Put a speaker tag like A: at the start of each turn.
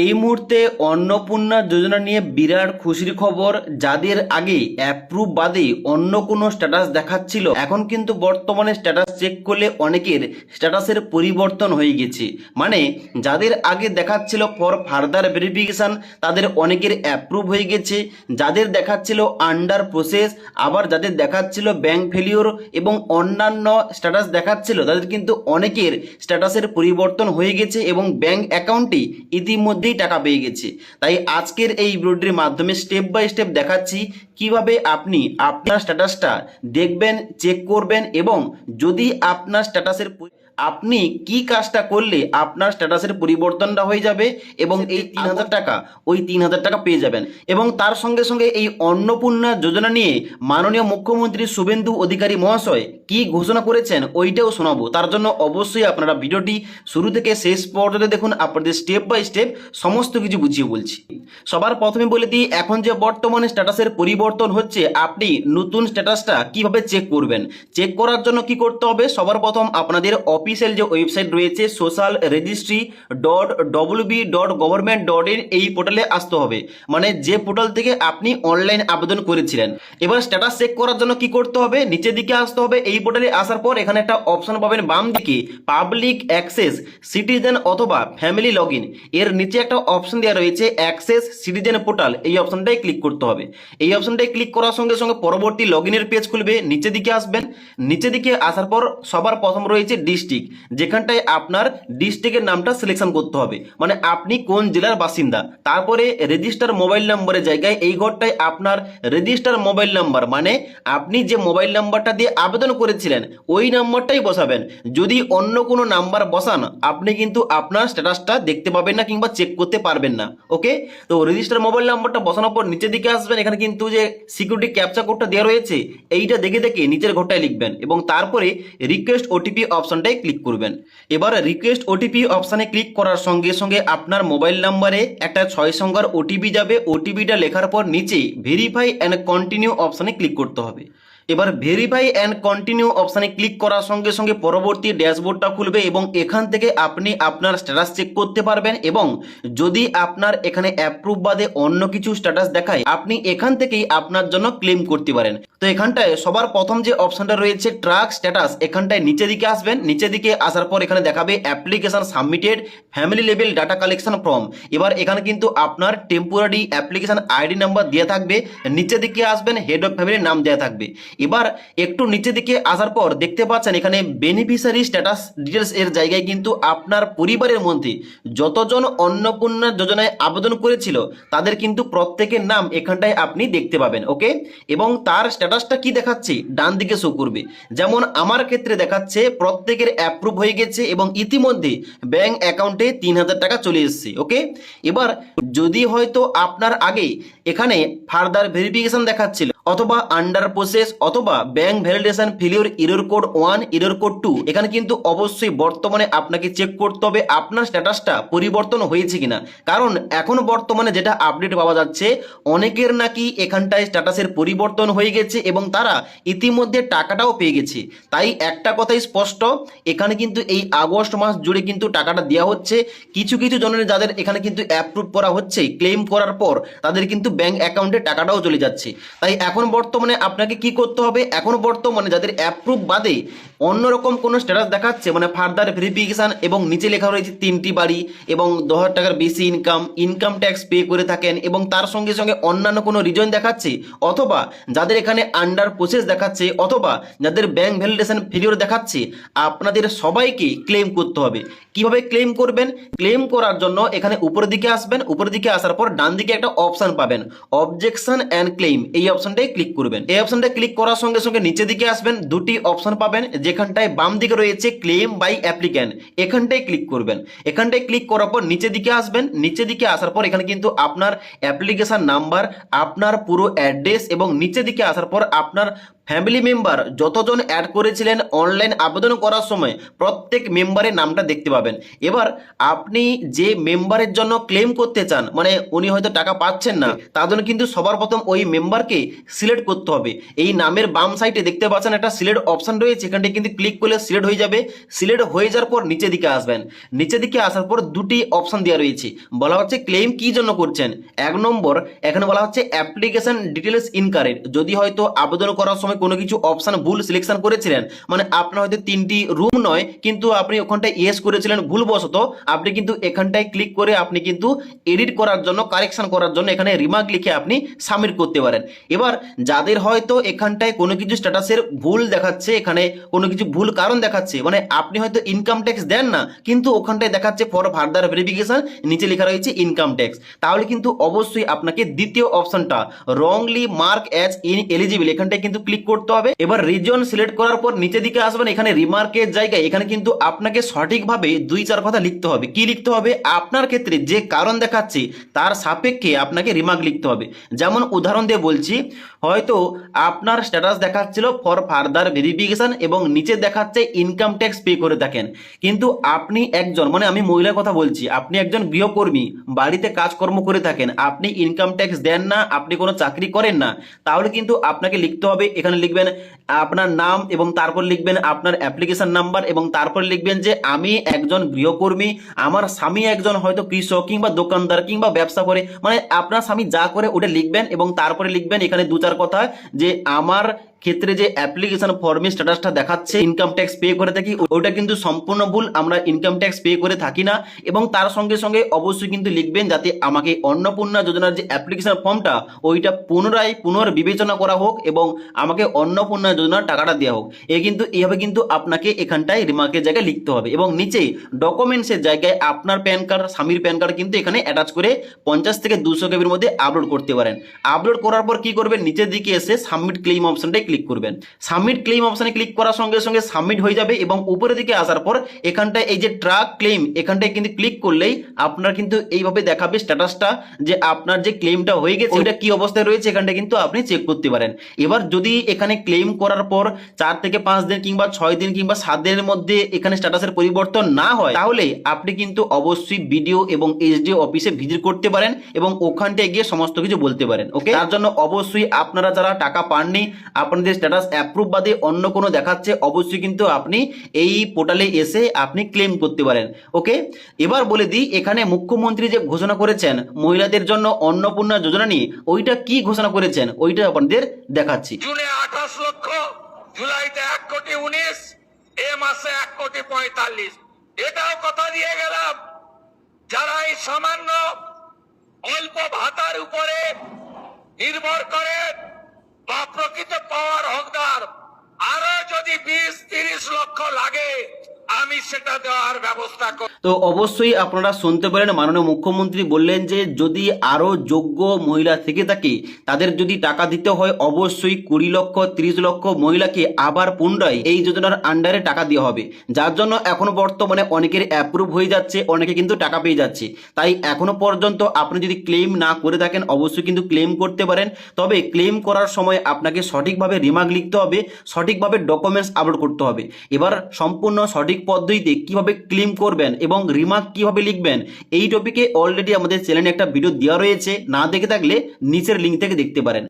A: এই মুহূর্তে অন্নপূর্ণা যোজনা নিয়ে বিরাট খুশির খবর। যাদের আগে অ্যাপ্রুভ বাদে অন্য কোনো স্ট্যাটাস দেখাচ্ছিল, এখন কিন্তু বর্তমানে স্ট্যাটাস চেক করলে অনেকের স্ট্যাটাসের পরিবর্তন হয়ে গেছে। মানে যাদের আগে দেখাচ্ছিল ফর ফার্দার ভেরিফিকেশন, তাদের অনেকের অ্যাপ্রুভ হয়ে গেছে। যাদের দেখাচ্ছিল আন্ডার প্রসেস, আবার যাদের দেখাচ্ছিল ব্যাংক ফেলিওর এবং অন্যান্য স্ট্যাটাস দেখাচ্ছিল, তাদের কিন্তু অনেকের স্ট্যাটাসের পরিবর্তন হয়ে গেছে এবং ব্যাংক অ্যাকাউন্টে ইতিমধ্যেই টাকা পেয়ে গেছে। তাই আজকের এই ভিডিওটির মাধ্যমে স্টেপ বাই স্টেপ দেখাচ্ছি কিভাবে আপনি আপনার স্ট্যাটাসটা দেখবেন, চেক করবেন এবং যদি আপনার স্ট্যাটাসের আপনি কি কাজটা করলে আপনার স্ট্যাটাসের পরিবর্তনটা হয়ে যাবে এবং এই 3,000 টাকা, ওই 3,000 টাকা পেয়ে যাবেন। এবং তার সঙ্গে সঙ্গে এই অন্নপূর্ণা যোজনা নিয়ে মাননীয় মুখ্যমন্ত্রী শুভেন্দু অধিকারী মহাশয় কি ঘোষণা করেছেন ওইটাও শোনাবো। তার জন্য অবশ্যই আপনারা ভিডিওটি শুরু থেকে শেষ পর্যন্ত দেখুন, আপনাদের স্টেপ বাই স্টেপ সমস্ত কিছু বুঝিয়ে বলছি। সবার প্রথমে বলে দিই, এখন যে বর্তমানে স্ট্যাটাসের পরিবর্তন হচ্ছে, আপনি নতুন স্ট্যাটাসটা কিভাবে চেক করবেন। চেক করার জন্য কি করতে হবে, সবার প্রথম আপনাদের অফিসিয়াল যে ওয়েবসাইট রয়েছে সোশ্যাল রেজিস্ট্রি .wb.government.in, এই পোর্টালে আসতে হবে। মানে যে পোর্টাল থেকে আপনি অনলাইন আবেদন করেছিলেন। এবার স্ট্যাটাস চেক করার জন্য কি করতে হবে, নিচের দিকে আসতে হবে। এই পোর্টালে আসার পর এখানে একটা অপশন পাবেন বাম দিকে, পাবলিক অ্যাক্সেস সিটিজেন অথবা ফ্যামিলি লগ ইন। এর নিচে একটা অপশন দেওয়া রয়েছে অ্যাক্সেস সিটিজেন পোর্টাল, এই অপশনটাই ক্লিক করতে হবে। এই অপশনটাই ক্লিক করার সঙ্গে সঙ্গে পরবর্তী লগ ইনের পেজ খুলবে। নিচে দিকে আসবেন, নিচে দিকে আসার পর সবার প্রথম রয়েছে ডিস্ট্রিক্ট, যেখানটায় আপনার ডিস্ট্রিক্টের নামটা সিলেকশন করতে হবে, মানে আপনি কোন জেলার বাসিন্দা। তারপরে রেজিস্টার মোবাইল নাম্বারের জায়গায় এই ঘরটায় আপনার রেজিস্টার মোবাইল নাম্বার, মানে আপনি যে মোবাইল নাম্বারটা দিয়ে আবেদন করেছিলেন ওই নাম্বারটাই বসাবেন। যদি অন্য কোনো নাম্বার বসান আপনি কিন্তু আপনার স্ট্যাটাসটা দেখতে পাবেন না কিংবা চেক করতে পারবেন না। ওকে, তো রেজিস্টার মোবাইল নাম্বারটা বসানোর পর নিচের দিকে আসবেন। এখানে কিন্তু যে সিকিউরিটি ক্যাপচা কোডটা দেওয়া রয়েছে এইটা দেখে দেখে নিচের ঘরটায় লিখবেন এবং তারপরে রিকোয়েস্ট ওটিপি অপশনটাই ক্লিক করবেন। এবার রিকোয়েস্ট ওটিপি অপশানে ক্লিক করার সঙ্গে সঙ্গে আপনার মোবাইল নাম্বারে একটা 6 সংখ্যার ওটিপি যাবে। ওটিপিটা লেখার পর নিচে ভেরিফাই অ্যান্ড কন্টিনিউ অপশানে ক্লিক করতে হবে। এবার ভেরিফাই অ্যান্ড কন্টিনিউ অপশানে ক্লিক করার সঙ্গে সঙ্গে পরবর্তী ড্যাশবোর্ডটা খুলবে এবং এখান থেকে আপনি আপনার স্ট্যাটাস চেক করতে পারবেন। এবং যদি আপনার এখানে অ্যাপ্রুভ বাদে অন্য কিছু স্ট্যাটাস দেখায়, আপনি এখান থেকেই আপনার জন্য ক্লেম করতে পারেন। তো এখানটায় সবার প্রথম যে অপশনটা রয়েছে ট্র্যাক স্ট্যাটাস, এখানটায় নিচে দিকে আসবেন। নিচে দিকে আসার পর এখানে দেখাবে application submitted family level data collection form. এবার এখানে কিন্তু আপনার টেম্পোরারি অ্যাপ্লিকেশন আইডি নাম্বার দেওয়া থাকবে। নিচে দিকে আসবেন, হেড অফ ফ্যামিলির নাম দেওয়া থাকবে। এবার একটু নিচে দিকে আসার পর দেখতে পাচ্ছেন এখানে বেনিফিশিয়ারি স্ট্যাটাস ডিটেলস এর জায়গায় কিন্তু আপনার পরিবারের মধ্যে যতজন অন্নপূর্ণা যোজনায় আবেদন করেছিল তাদের কিন্তু প্রত্যেকের নাম এখানটায় আপনি দেখতে পাবেন। ওকে, এবং তার স্ট্যাটাসটা কি দেখাচ্ছে ডান দিকে শো করবে। যেমন আমার ক্ষেত্রে দেখাচ্ছে প্রত্যেকের অ্যাপ্রুভ হয়ে গেছে এবং ইতিমধ্যে ব্যাংক অ্যাকাউন্টে 3,000 টাকা চলে এসেছে। ওকে, এবার যদি হয়তো আপনার আগে এখানে ফার্দার ভেরিফিকেশন দেখাচ্ছিল অথবা আন্ডার প্রসেস অথবা bank validation failure error code 1 error code 2, এখানে কিন্তু অবশ্যই বর্তমানে আপনাকে চেক করতে হবে আপনার স্ট্যাটাসটা পরিবর্তন হয়েছে কিনা। কারণ এখন বর্তমানে যেটা আপডেট পাওয়া যাচ্ছে, অনেকের নাকি এখানটায় স্ট্যাটাসের পরিবর্তন হয়ে গেছে এবং তারা ইতিমধ্যে টাকাটাও পেয়ে গেছে। তাই একটা কথাই স্পষ্ট, এখানে কিন্তু এই আগস্ট মাস জুড়ে কিন্তু টাকাটা দেওয়া হচ্ছে। কিছু কিছু জনের যাদের এখানে কিন্তু অ্যাপ্রুভ করা হচ্ছে, ক্লেম করার পর তাদের কিন্তু ব্যাংক অ্যাকাউন্টে টাকাটাও চলে যাচ্ছে। তাই এখন বর্তমানে আপনাকে কি করতে হবে, এখন বর্তমানে যাদের অ্যাপ্রুভ বাদে অন্যরকম কোনো স্ট্যাটাস দেখাচ্ছে, মানে ফার্দার ভেরিফিকেশন এবং নিচে লেখা রয়েছে 3টি বাড়ি এবং 10,000 টাকার বেশি ইনকাম ট্যাক্স পে করে থাকেন এবং তার সঙ্গে সঙ্গে অন্যান্য কোনো রিজন দেখাচ্ছে, অথবা যাদের এখানে আন্ডার প্রসেস দেখাচ্ছে, অথবা যাদের ব্যাংক ভ্যালিডেশন ফেলিওর দেখাচ্ছে, আপনাদের সবাইকে ক্লেম করতে হবে। কিভাবে ক্লেম করবেন, ক্লেম করার জন্য এখানে উপরের দিকে আসবেন। উপরের দিকে আসার পর ডান দিকে একটা অপশন পাবেন অবজেকশন অ্যান্ড ক্লেম, এই অপশনটাই ক্লিক করবেন। এই অপশনটা ক্লিক করার সঙ্গে সঙ্গে নিচে দিকে আসবেন, দুটি অপশন পাবেন, যেখানটায় বাম দিকে রয়েছে ক্লেম বাই অ্যাপ্লিক্যান্ট, এখানটায় ক্লিক করবেন। এখানটায় ক্লিক করার পর নিচে দিকে আসবেন। নিচে দিকে আসার পর এখানে কিন্তু আপনার অ্যাপ্লিকেশন নাম্বার, আপনার পুরো অ্যাড্রেস এবং নিচে দিকে আসার পর আপনার ফ্যামিলি মেম্বার যতজন অ্যাড করেছিলেন অনলাইন আবেদন করার সময় প্রত্যেক মেম্বারের নামটা দেখতে পাবেন। এবার আপনি যে মেম্বারের জন্য ক্লেম করতে চান, মানে উনি হয়তো টাকা পাচ্ছেন না, তার জন্য কিন্তু সবার প্রথম ওই মেম্বারকে সিলেক্ট করতে হবে। এই নামের বাম সাইডে দেখতে পাচ্ছেন একটা সিলেক্ট অপশন রয়েছে, এখানটা কিন্তু ক্লিক করলে সিলেক্ট হয়ে যাবে। সিলেক্ট হয়ে যাওয়ার পর নিচের দিকে আসবেন। নিচের দিকে আসার পর দুটি অপশন দেওয়া রয়েছে, বলা হচ্ছে ক্লেম কি জন্য করছেন। 1 নম্বর এখানে বলা হচ্ছে অ্যাপ্লিকেশন ডিটেলস ইনকারেক্ট, যদি হয়তো আবেদন করার সময় কোনো কিছু অপশন ভুল সিলেকশন করেছিলেন, মানে আপনার হয়তো 3টি রুম নয় কিন্তু আপনি ওখানটায় ইয়েস করেছিলেন ভুলবশত, আপনি কিন্তু এখানটায় ক্লিক করে আপনি কিন্তু এডিট করার জন্য, কারেকশন করার জন্য এখানে রিমার্ক লিখে আপনি সাবমিট করতে পারেন। এবার যাদের হয়তো এখানটায় কোনো কিছু স্ট্যাটাসের ভুল দেখাচ্ছে, এখানে কোনো কিছু ভুল কারণ দেখাচ্ছে, মানে আপনি হয়তো ইনকাম ট্যাক্স দেন না কিন্তু ওখানটায় দেখাচ্ছে ফর ফার্দার ভেরিফিকেশন, নিচে লেখা রয়েছে ইনকাম ট্যাক্স, তাহলে কিন্তু অবশ্যই আপনাকে দ্বিতীয় অপশনটা wrongly mark as in eligible এখানটায় কিন্তু ক্লিক করতে হবে। এবার রিজন সিলেক্ট করার পর নিচে দিকে আসবেন, এখানে রিমার্কের জায়গায় এখানে কিন্তু আপনাকে সঠিকভাবে 2-4 কথা লিখতে হবে। কি লিখতে হবে? আপনার ক্ষেত্রে যে কারণ দেখাচ্ছে তার সাপেক্ষে আপনাকে রিমার্ক লিখতে হবে। যেমন উদাহরণ দিয়ে বলছি, হয়তো আপনার স্ট্যাটাস দেখাচ্ছিল ফর ফার্দার ভেরিফিকেশন এবং নিচে দেখাচ্ছে ইনকাম ট্যাক্স পে করে থাকেন, কিন্তু আপনি একজন, মানে আমি মহিলার কথা বলছি, আপনি একজন গৃহকর্মী, বাড়িতে কাজকর্ম করে থাকেন, আপনি ইনকাম ট্যাক্স দেন না, আপনি কোনো চাকরি করেন না, তাহলে কিন্তু আপনাকে লিখতে হবে, এখানে লিখবেন আপনার নাম এবং তারপর লিখবেন আপনার অ্যাপ্লিকেশন নাম্বার এবং তারপর লিখবেন যে আমি একজন গৃহকর্মী, আমার স্বামী একজন হয়তো কৃষক কিংবা দোকানদার কিংবা ব্যবসা করে, মানে আপনার স্বামী যা করে ওটা লিখবেন এবং তারপরে লিখবেন এখানে 2-4 কথা যে আমার ক্ষেত্রে যে অ্যাপ্লিকেশন ফর্মে স্ট্যাটাসটা দেখাচ্ছে ইনকাম ট্যাক্স পে করে থাকি, ওটা কিন্তু সম্পূর্ণ ভুল, আমরা ইনকাম ট্যাক্স পে করে থাকি না। এবং তার সঙ্গে সঙ্গে অবশ্যই কিন্তু লিখবেন যাতে আমাকে অন্নপূর্ণা যোজনার যে অ্যাপ্লিকেশন ফর্মটা ওইটা পুনর্বিবেচনা করা হোক এবং আমাকে অন্নপূর্ণা যোজনার টাকাটা দেওয়া হোক। কিন্তু এইভাবে কিন্তু আপনাকে এখানটায় রিমার্কের জায়গায় লিখতে হবে এবং নিচে ডকুমেন্টসের জায়গায় আপনার প্যান কার্ড, স্বামীর প্যান কার্ড কিন্তু এখানে অ্যাটাচ করে 50 থেকে 200 কেবির মধ্যে আপলোড করতে পারেন। আপলোড করার পর কি করবেন? নিচের দিকে এসে সাবমিট ক্লেম অপশনটাই ক্লিক করবেন। সাবমিট ক্লেম অপশনে ক্লিক করার সঙ্গে সঙ্গে সাবমিট হয়ে যাবে এবং উপরের দিকে আসার পর এখানটায় এই যে ট্র্যাক ক্লেম এখানটায় কিন্তু ক্লিক করলেই আপনার কিন্তু এইভাবে দেখাবে স্ট্যাটাসটা যে আপনার যে ক্লেমটা হয়ে গেছে ওইটা কি অবস্থায় রয়েছে, এখানটা কিন্তু আপনি চেক করতে পারেন। এবার যদি এখানে ক্লেম করার পর 4 থেকে 5 দিন কিংবা 6 দিন কিংবা 7 দিনের মধ্যে এখানে স্ট্যাটাসের পরিবর্তন না হয়, তাহলে আপনি কিন্তু অবশ্যই বিডিও এবং এসডিও অফিসে ভিজিট করতে পারেন এবং ওখানটায় গিয়ে সমস্ত কিছু বলতে পারেন। ওকে, তার জন্য অবশ্যই আপনারা যারা টাকা পাননি, আপনাদের স্ট্যাটাস অ্যাপ্রুভ বাদে অন্য কোনো দেখাচ্ছে, অবশ্যই কিন্তু আপনি এই পোর্টালে এসে আপনি ক্লেম করতে পারেন। ওকে, এবার বলে দিই এখানে মুখ্যমন্ত্রী যে ঘোষণা করেছেন মহিলাদের জন্য অন্নপূর্ণা যোজনা নিয়ে, ওইটা কি ঘোষণা করেছেন ওইটা আপনাদের দেখাচ্ছি।
B: জুনে 28 লক্ষ, জুলাইতে 1,19,, এ মাসে 1,45,। এটাও কথা দিয়ে গেলাম, যারা এই সামান্য অল্প ভাতার উপরে নির্ভর করেন বা প্রকৃত পাওয়ার হকদার, আরো যদি 20-30 লক্ষ লাগে আমি সেটা দেওয়ার ব্যবস্থা করব।
A: তো অবশ্যই আপনারা শুনতে পারেন মাননীয় মুখ্যমন্ত্রী বললেন যে যদি আরো যোগ্য মহিলা থেকে থাকে তাদের যদি টাকা দিতে হয় অবশ্যই 20 লক্ষ 30 লক্ষ মহিলাকে আবার পুনরায় এই যোজনার আন্ডারে টাকা দেওয়া হবে, যার জন্য এখনো বর্তমানে অনেকের অ্যাপ্রুভ হয়ে যাচ্ছে, অনেকে কিন্তু টাকা পেয়ে যাচ্ছে। তাই এখনো পর্যন্ত আপনি যদি ক্লেম না করে থাকেন অবশ্যই কিন্তু ক্লেম করতে পারেন, তবে ক্লেম করার সময় আপনাকে সঠিকভাবে রিমার্ক লিখতে হবে, সঠিকভাবে ডকুমেন্টস আপলোড করতে হবে। এবার সম্পূর্ণ সঠিক পদ্ধতিতে কিভাবে ক্লেম করবেন এবং রিমার্ক কিভাবে লিখবেন এই টপিকে অলরেডি আমাদের চ্যানেলে একটা ভিডিও দেওয়া রয়েছে, না দেখে থাকলে নিচের লিঙ্ক থেকে দেখতে পারেন।